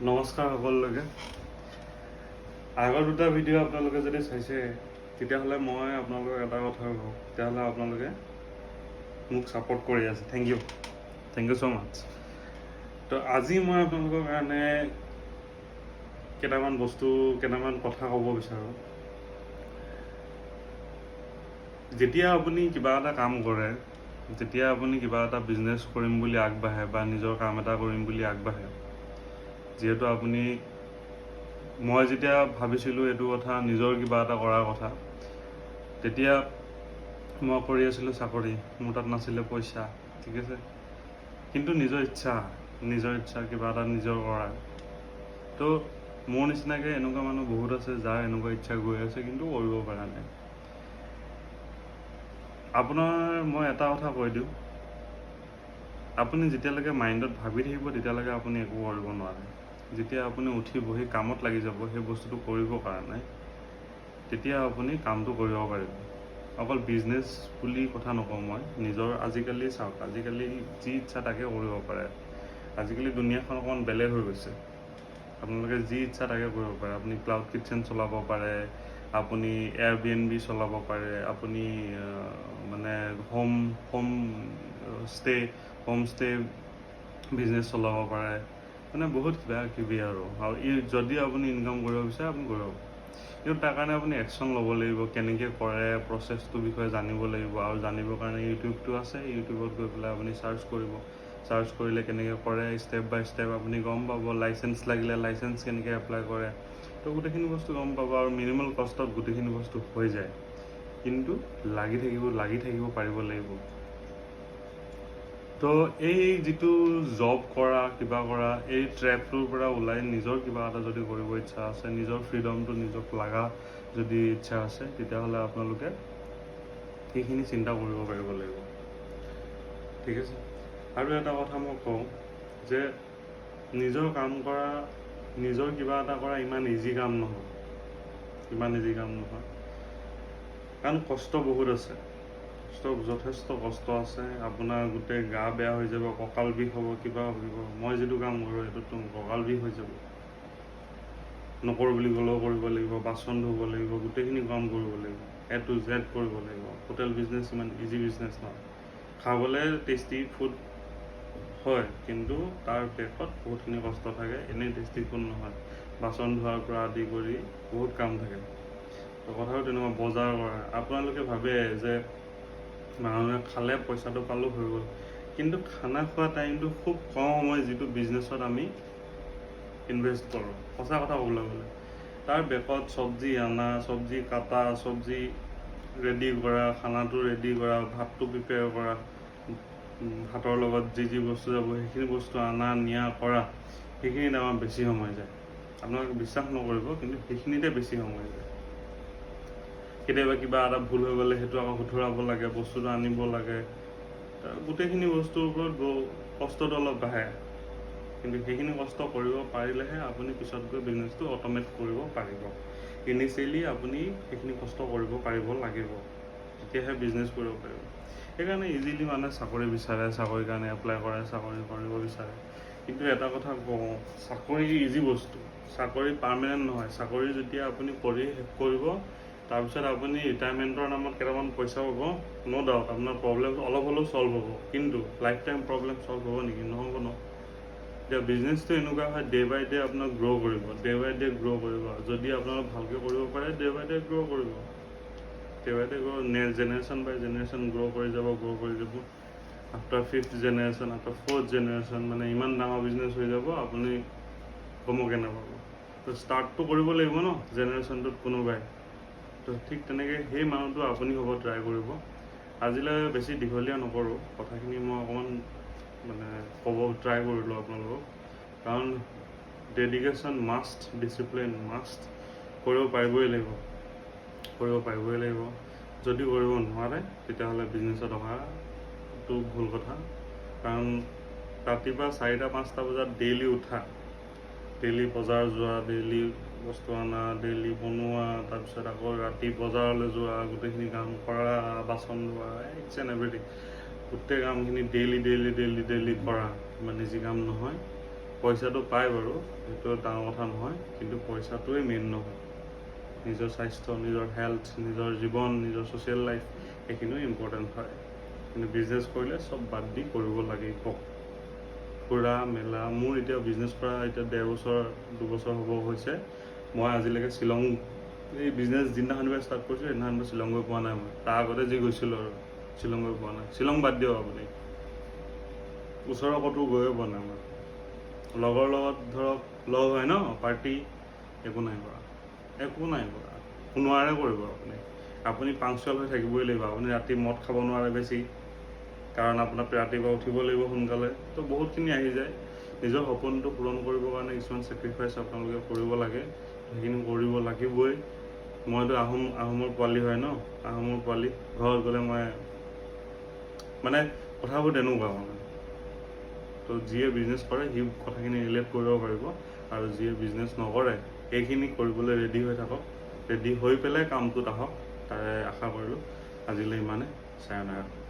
নমস্কাৰ সকলোকে। আগৰ দুটা ভিডিঅ' আপোনালোকে যদি চাইছে তেতিয়াহ'লে মই আপোনালোকক এটা কথা কওঁ, তেতিয়াহ'লে আপোনালোকে মোক ছাপোৰ্ট কৰি আছে। থেংক ইউ ছ' মাছ। তো আজি মই আপোনালোকৰ কাৰণে কেইটামান কথা ক'ব বিচাৰোঁ। যেতিয়া আপুনি কিবা এটা কাম কৰে, যেতিয়া আপুনি কিবা এটা বিজনেছ কৰিম বুলি আগবাঢ়ে বা নিজৰ কাম এটা কৰিম বুলি আগবাঢ়ে, যিহেতু মই যেতিয়া ভাবিছিলোঁ এইটো কথা নিজৰ কিবা এটা কৰাৰ কথা, তেতিয়া মই কৰি আছিলোঁ চাকৰি। মোৰ তাত নাছিলে পইচা, ঠিক আছে, কিন্তু নিজৰ ইচ্ছা কিবা এটা নিজৰ কৰাৰ। তো মোৰ নিচিনাকৈ এনেকুৱা মানুহ বহুত আছে যাৰ এনেকুৱা ইচ্ছা গৈ আছে কিন্তু কৰিব পৰা নাই। মই এটা কথা কৈ দিওঁ, আপুনি যেতিয়ালৈকে মাইণ্ডত ভাবি থাকিব তেতিয়ালৈকে আপুনি একো কৰিব নোৱাৰে। যেতিয়া আপুনি উঠি বহি কামত লাগি যাব সেই বস্তুটো কৰিবৰ কাৰণে, তেতিয়া আপুনি কামটো কৰিব পাৰিব। অকল বিজনেছ বুলি কথা নকওঁ মই, নিজৰ আজিকালি যি ইচ্ছা তাকে কৰিব পাৰে। আজিকালি দুনিয়াখন অকণমান বেলেগ হৈ গৈছে। আপোনালোকে যি ইচ্ছা তাকে কৰিব পাৰে। আপুনি ক্লাউড কিটচেন চলাব পাৰে, আপুনি Airbnb চলাব পাৰে, আপুনি হোম ষ্টে বিজনেছ চলাব পাৰে, বহুত কিবা কিবি আৰু যদি আপুনি ইনকাম কৰিব বিচাৰে আপুনি কৰিব। কিন্তু তাৰ কাৰণে আপুনি একশ্যন ল'ব লাগিব। কেনেকৈ কৰে প্ৰচেছটোৰ বিষয়ে জানিব লাগিব, আৰু জানিবৰ কাৰণে ইউটিউবটো আছে। ইউটিউবত গৈ পেলাই আপুনি চাৰ্চ কৰিলে কেনেকৈ কৰে, ষ্টেপ বাই ষ্টেপ আপুনি গম পাব। লাইচেঞ্চ লাগিলে লাইচেঞ্চ কেনেকৈ এপ্লাই কৰে, তো গোটেইখিনি বস্তু গম পাব। আৰু মিনিমাল কষ্টত গোটেইখিনি বস্তু হৈ যায়, কিন্তু লাগি থাকিব পাৰিব লাগিব। তো এই যিটো জব কৰা কিবা কৰা এই ট্ৰেপটোৰ পৰা ওলাই নিজৰ কিবা এটা যদি কৰিব ইচ্ছা আছে, নিজৰ ফ্ৰীডমটো নিজক লগা যদি ইচ্ছা আছে, তেতিয়াহ'লে আপোনালোকে সেইখিনি চিন্তা কৰিব পাৰিব লাগিব, ঠিক আছে। আৰু এটা কথা মই কওঁ যে নিজৰ কিবা এটা কৰা ইমান ইজি কাম নহয়, কাৰণ কষ্ট বহুত আছে, যথেষ্ট কষ্ট আছে। আপোনাৰ গোটেই গা বেয়া হৈ যাব, কঁকাল বিষ হ'ব, কিবা হ'ব। মই যিটো কাম কৰোঁ সেইটোতো কঁকাল বিষ হৈ যাব। নকৰোঁ বুলি ক'লেও কৰিব লাগিব, বাচন ধুব লাগিব, গোটেইখিনি কাম কৰিব লাগিব, A to Z কৰিব লাগিব। হোটেল বিজনেছ ইমান ইজি বিজনেছ নহয়। খাবলৈ টেষ্টি ফুড হয়, কিন্তু তাৰ বেকত বহুতখিনি কষ্ট থাকে। এনেই টেষ্টি ফুড নহয়, বাচন ধোৱাৰ পৰা আদি কৰি বহুত কাম থাকে। তো কথাটো তেনেকুৱা। বজাৰ কৰা, আপোনালোকে ভাবে যে মানুহে খালে পইচাটো পালোঁ হৈ গ'ল, কিন্তু খানা খোৱা টাইমটো খুব কম সময় যিটো বিজনেছত আমি ইনভেষ্ট কৰোঁ। সঁচা কথা ক'বলৈ গ'লে তাৰ বেকত চব্জি অনা, চব্জি কাটা, চব্জি ৰেডি কৰা, খানাটো ৰেডি কৰা, ভাতটো প্ৰিপেয়াৰ কৰা, ভাতৰ লগত যি বস্তু যাব সেইখিনি বস্তু অনা নিয়া কৰা, সেইখিনিত আমাৰ বেছি সময় যায়। আপোনালোকে বিশ্বাস নকৰিব, কিন্তু সেইখিনিতে বেছি সময় যায়। কেতিয়াবা কিবা এটা ভুল হৈ গ'লে সেইটো আকৌ শুধৰাব লাগে, বস্তুটো আনিব লাগে, গোটেইখিনি বস্তুৰ ওপৰত কষ্টটো অলপ বাঢ়ে। কিন্তু সেইখিনি কষ্ট কৰিব পাৰিলেহে আপুনি পিছত গৈ বিজনেছটো অট'মেট কৰিব পাৰিব। ইনিচিয়েলি আপুনি সেইখিনি কষ্ট কৰিব পাৰিব লাগিব, তেতিয়াহে বিজনেছ কৰিব পাৰিব। সেইকাৰণে ইজিলি মানুহে চাকৰি বিচাৰে, চাকৰিৰ কাৰণে এপ্লাই কৰে, চাকৰি কৰিব বিচাৰে। কিন্তু এটা কথা কওঁ, চাকৰি ইজি বস্তু, চাকৰি পাৰ্মানেণ্ট নহয়। চাকৰি যেতিয়া আপুনি কৰি শেষ কৰিব, তাৰপিছত আপুনি ৰিটায়াৰমেণ্টৰ নামত কেইটামান পইচা পাব, ন' ডাউট আপোনাৰ প্ৰব্লেম অলপ হ'লেও ছল্ভ হ'ব। কিন্তু লাইফ টাইম প্ৰব্লেম ছল্ভ হ'ব নেকি? নহ'ব ন। এতিয়া বিজনেছটো এনেকুৱা হয়, ডে বাই ডে আপোনাক গ্ৰ' কৰিব, যদি আপোনালোক ভালকৈ কৰিব পাৰে ডে বাই ডে গ্ৰ' কৰিব, জেনেৰেশ্যন বাই জেনেৰেশ্যন গ্ৰ' কৰি যাব। After 5th generation, after 4th generation, ইমান ডাঙৰ বিজনেছ হৈ যাব, আপুনি গমকে নাপাব। তো ষ্টাৰ্টটো কৰিব লাগিব ন জেনেৰেশ্যনটোত কোনোবাই। তো ঠিক তেনেকৈ সেই মানুহটো আপুনি হ'ব ট্ৰাই কৰিব। আজিলৈ বেছি দীঘলীয়া নকৰোঁ, কথাখিনি মই অকণমান ক'ব ট্ৰাই কৰিলোঁ আপোনালোকক। কাৰণ ডেডিকেশ্যন মাষ্ট, ডিচিপ্লিন মাষ্ট, কৰিব পাৰিবই লাগিব। যদি কৰিব নোৱাৰে তেতিয়াহ'লে বিজনেছত অহাটো ভুল কথা। কাৰণ ৰাতিপুৱা 4টা-5টা বজাত ডেইলি উঠা, ডেইলি বজাৰ যোৱা, ডেইলি বস্তু অনা, ডেইলি বনোৱা, তাৰপিছত আকৌ ৰাতি বজাৰলৈ যোৱা, গোটেইখিনি কাম কৰা, বাচন ধোৱা, ইটছ এণ্ড এভৰিথিং, গোটেই কামখিনি ডেইলি কৰা ইমান ইজি কাম নহয়। পইচাটো পায় বাৰু, সেইটো ডাঙৰ কথা নহয়, কিন্তু পইচাটোৱে মেইন নহয়। নিজৰ স্বাস্থ্য, নিজৰ হেল্থ, নিজৰ জীৱন, নিজৰ ছ'চিয়েল লাইফ এইখিনিও ইম্পৰ্টেণ্ট হয়। কিন্তু বিজনেছ কৰিলে চব বাদ দি কৰিব লাগিব। ফুৰা মেলা, মোৰ এতিয়া বিজনেছ কৰা এতিয়া 1.5 বছৰ 2 বছৰ হ'ব হৈছে। মই আজিলৈকে শ্বিলং, এই বিজনেছ যিদিনাখনৰ পৰা ষ্টাৰ্ট কৰিছোঁ সেইদিনাখন শ্বিলং গৈ পোৱা নাই। মই তাৰ আগতে যি গৈছিলোঁ আৰু শ্বিলং গৈ পোৱা নাই। শ্বিলং বাদ দিয়ক আপুনি, ওচৰৰ ক'তো গৈয়ে পোৱা নাই মই। লগৰ লগত ধৰক লগ হয় ন, পাৰ্টি, একো নাই কৰা, নোৱাৰে কৰিব আপুনি পাংচুৱেল হৈ থাকিবই লাগিব। আপুনি ৰাতি মদ খাব নোৱাৰে বেছি, কাৰণ আপোনাৰ ৰাতিপুৱা উঠিব লাগিব সোনকালে। তো বহুতখিনি আহি যায়। নিজৰ সপোনটো পূৰণ কৰিবৰ কাৰণে কিছুমান ছেক্ৰিফাইচ আপোনালোকে কৰিব লাগে, সেইখিনি কৰিব লাগিবই। মইতো আহোমৰ পোৱালি হয় ন, আহোমৰ পোৱালি। ঘৰত গ'লে মই মানে কথাবোৰ তেনেকুৱা তো যিয়ে বিজনেছ কৰে সি কথাখিনি ৰিলেট কৰিব পাৰিব, আৰু যিয়ে বিজনেছ নকৰে সেইখিনি কৰিবলৈ ৰেডি হৈ থাকক। ৰেডি হৈ পেলাই কামটোত আহক, তাৰে আশা কৰিলোঁ। আজিলৈ ইমানে, চায়োনাৰা।